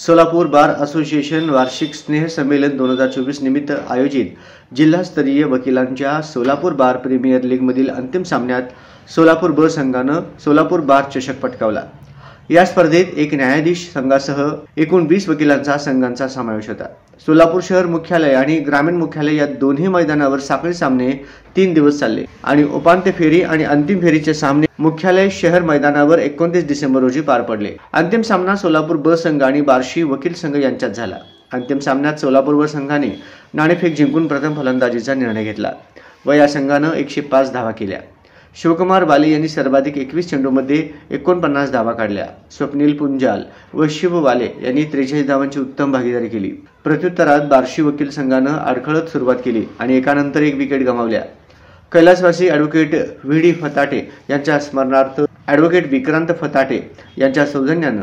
Solapur bar association वार्षिक स्नेह संमेलन 2024 निमित्त आयोजित जिल्हास्तरीय वकिलांच्या सोलापूर बार प्रीमियर लीगमधील अंतिम सामन्यात सोलापूर ब संघानं सोलापूर बार चषक पटकावला। या स्पर्धेत एक न्यायाधीश संघासह एकूण 20 वकिलांचा संघांचा समावेश होता। सोलापूर शहर मुख्यालय आणि ग्रामीण मुख्यालय या दोन्ही मैदानावर साखळी सामने 3 दिवस चालले आणि उपांत्य फेरी आणि अंतिम फेरीचे सामने मुख्यालय शहर मैदानावर 29 डिसेंबर रोजी पार पडले। अंतिम सामना सोलापूर ब संघ आणि बार्शी वकील संघ यांच्यात झाला। अंतिम सामन्यात सोलापूर ब संघाने नाणेफेक जिंकून प्रथम फलंदाजीचा निर्णय घेतला व या संघानं 105 धावा केल्या। शिवकुमार वाले यांनी सर्वाधिक 21 चेंडूमध्ये 49 धावा काढल्या। स्वप्नील पुंजाल व शिव वाले यांनी 43 धावांची उत्तम भागीदारी केली। प्रत्युत्तरात बार्शी वकील संघानं अडखळत सुरुवात केली आणि एकानंतर एक विकेट गमावल्या। कैलासवासी ॲडव्होकेट व्ही डी फताटे यांच्या स्मरणार्थ ॲडव्होकेट विक्रांत फताटे यांच्या सौजन्यानं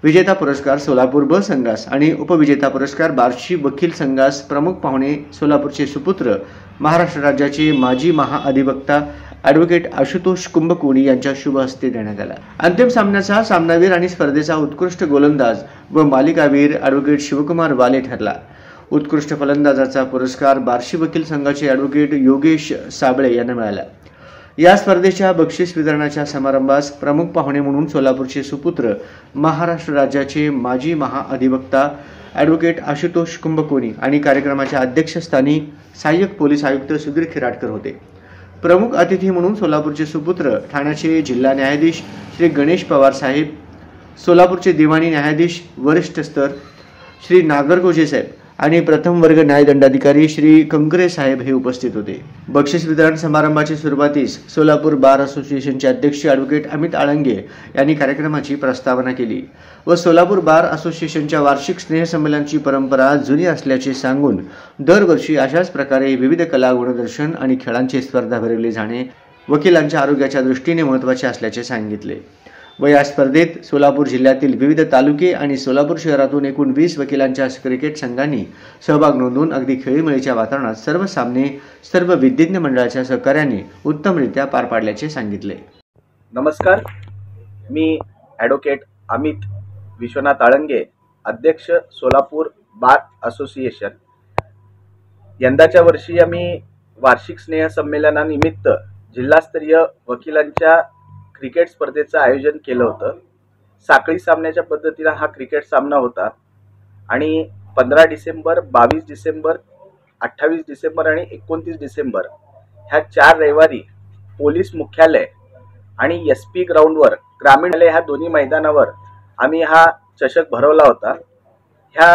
विजेता पुरस्कार सोलापूर ब संघास आणि उपविजेता पुरस्कार बार्शी वकील संघास प्रमुख पाहुणे सोलापूरचे सुपुत्र महाराष्ट्र राज्याचे माजी महाअधिवक्ता ॲडव्होकेट आशुतोष कुंभकोणी यांच्या शुभ हस्ते देण्यात आला। अंतिम सामन्याचा सामनावीर आणि स्पर्धेचा उत्कृष्ट गोलंदाज व मालिकावीर ॲडव्होकेट शिवकुमार वाले ठरला। उत्कृष्ट फलंदाजाचा पुरस्कार बार्शी वकील संघाचे ॲडव्होकेट योगेश साबळे यांना मिळाला। या स्पर्धेच्या बक्षीस वितरणाच्या समारंभास प्रमुख पाहुणे म्हणून सोलापूरचे सुपुत्र महाराष्ट्र राज्याचे माजी महाअधिवक्ता ॲडव्होकेट आशुतोष कुंभकोणी आणि कार्यक्रमाच्या अध्यक्षस्थानी सहाय्यक पोलीस आयुक्त सुधीर खिराडकर होते। प्रमुख अतिथी म्हणून सोलापूरचे सुपुत्र ठाण्याचे जिल्हा न्यायाधीश श्री गणेश पवार साहेब, सोलापूरचे दिवाणी न्यायाधीश वरिष्ठ स्तर श्री नागरगोजे साहेब आणि प्रथम वर्ग न्यायदंडाधिकारी श्री कंकरे साहेब हे उपस्थित होते। बक्षीस वितरण समारंभाच्या सुरुवातीस सोलापूर बार असोसिएशनचे अध्यक्ष ॲडव्होकेट अमित आळंगे यांनी कार्यक्रमाची प्रस्तावना केली व सोलापूर बार असोसिएशनच्या वार्षिक स्नेहसंमेलनाची परंपरा जुनी असल्याचे सांगून दरवर्षी अशाच प्रकारे विविध कला, गुणदर्शन आणि खेळांची स्पर्धा भरवली जाणे वकिलांच्या आरोग्याच्या दृष्टीने महत्त्वाचे असल्याचे सांगितले व या स्पर्धेत सोलापूर जिल्ह्यातील विविध तालुके आणि सोलापूर शहरातून एकूण 20 वकिलांच्या क्रिकेट संघांनी सहभाग नोंदवून अगदी खेळीमेळीच्या वातावरणात सर्व सामने सर्व विद्याज्ञ मंडळाच्या सहकार्याने उत्तमरित्या पार पाडल्याचे सांगितले। नमस्कार, मी ॲडव्होकेट अमित विश्वनाथ आळंगे, अध्यक्ष सोलापूर बार असोसिएशन। यंदाच्या वर्षी आम्ही वार्षिक स्नेह संमेलनानिमित्त जिल्हास्तरीय वकिलांच्या क्रिकेट स्पर्धेचं आयोजन केलं होतं। साखळी सामन्याच्या पद्धतीने हा क्रिकेट सामना होता आणि 15 डिसेंबर, 22 डिसेंबर, 28 डिसेंबर आणि 29 डिसेंबर ह्या 4 रविवारी पोलीस मुख्यालय आणि SP ग्राउंडवर ग्रामीण ह्या दोन्ही मैदानावर आम्ही हा चषक भरवला होता। ह्या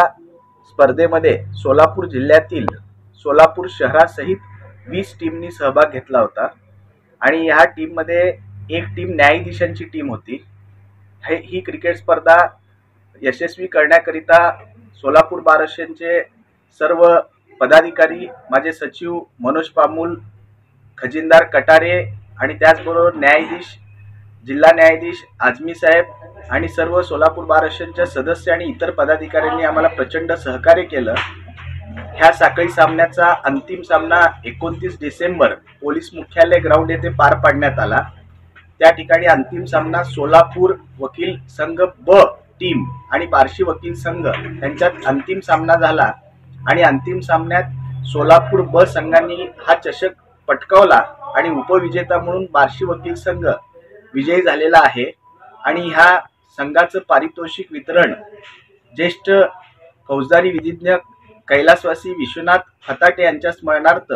स्पर्धेमध्ये सोलापूर जिल्ह्यातील सोलापूर शहरासहित 20 टीमनी सहभाग घेतला होता आणि ह्या टीममध्ये एक टीम न्यायाधीशांची टीम होती। ही क्रिकेट स्पर्धा यशस्वी करण्याकरिता सोलापूर बार असोसिएशनचे सर्व पदाधिकारी, माझे सचिव मनोज पामूल, खजिनदार कटारे आणि त्याचबरोबर न्यायाधीश, जिल्हा न्यायाधीश आझमी साहेब आणि सर्व सोलापूर बार असोसिएशनचे सदस्य आणि इतर पदाधिकाऱ्यांनी आम्हाला प्रचंड सहकार्य केलं। ह्या साखळी सामन्याचा अंतिम सामना 29 डिसेंबर पोलीस मुख्यालय ग्राउंड येथे पार पाडण्यात आला। त्या ठिकाणी अंतिम सामना सोलापूर वकील संघ ब टीम आणि बार्शी वकील संघ यांच्यात अंतिम सामना झाला आणि अंतिम सामन्यात सोलापूर ब संघाने हा चषक पटकावला आणि उपविजेता म्हणून बार्शी वकील संघ विजयी झालेला आहे। आणि ह्या संघाचं पारितोषिक वितरण ज्येष्ठ फौजदारी विधिज्ञ कैलासवासी विश्वनाथ फताटे यांच्या स्मरणार्थ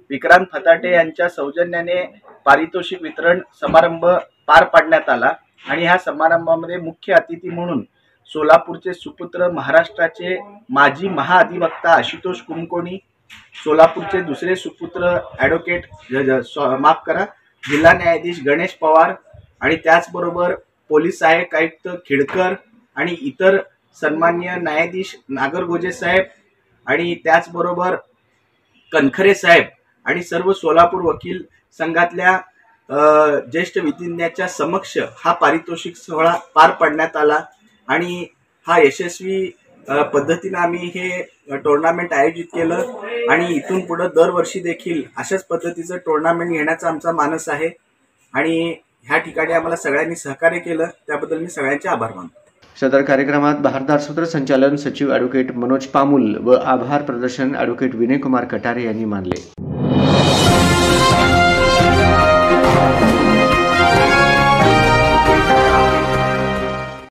विक्रांत फताटे यांच्या सौजन्याने पारितोषिक वितरण समारंभ पार पाडण्यात आला आणि ह्या समारंभामध्ये मुख्य अतिथी म्हणून सोलापूरचे सुपुत्र महाराष्ट्राचे माजी महाअधिवक्ता आशुतोष कुंभकोणी, सोलापूरचे दुसरे सुपुत्र ॲडव्होकेट जिल्हा न्यायाधीश गणेश पवार आणि त्याचबरोबर पोलीस सहाय्यक आयुक्त खिडकर आणि इतर सन्माननीय न्यायाधीश नागरगोजे साहेब आणि त्याचबरोबर कनखरे साहेब आणि सर्व सोलापूर वकील संघातल्या ज्येष्ठ विधिज्ञाच्या समक्ष हा पारितोषिक सोहळा पार पाडण्यात आला आणि हा यशस्वी पद्धतीने आम्ही हे टुर्नामेंट आयोजित केलं आणि इथून पुढे दरवर्षी देखील अशाच पद्धतीचं टुर्नामेंट घेण्याचा आमचा मानस आहे आणि ह्या ठिकाणी आम्हाला सगळ्यांनी सहकार्य केलं त्याबद्दल मी सगळ्यांचे आभार मानतो। सदर कार्यक्रमात भारदार सूत्रसंचालन सचिव ॲडव्होकेट मनोज पामुल व आभार प्रदर्शन ॲडव्होकेट विनयकुमार कटारे यांनी मानले.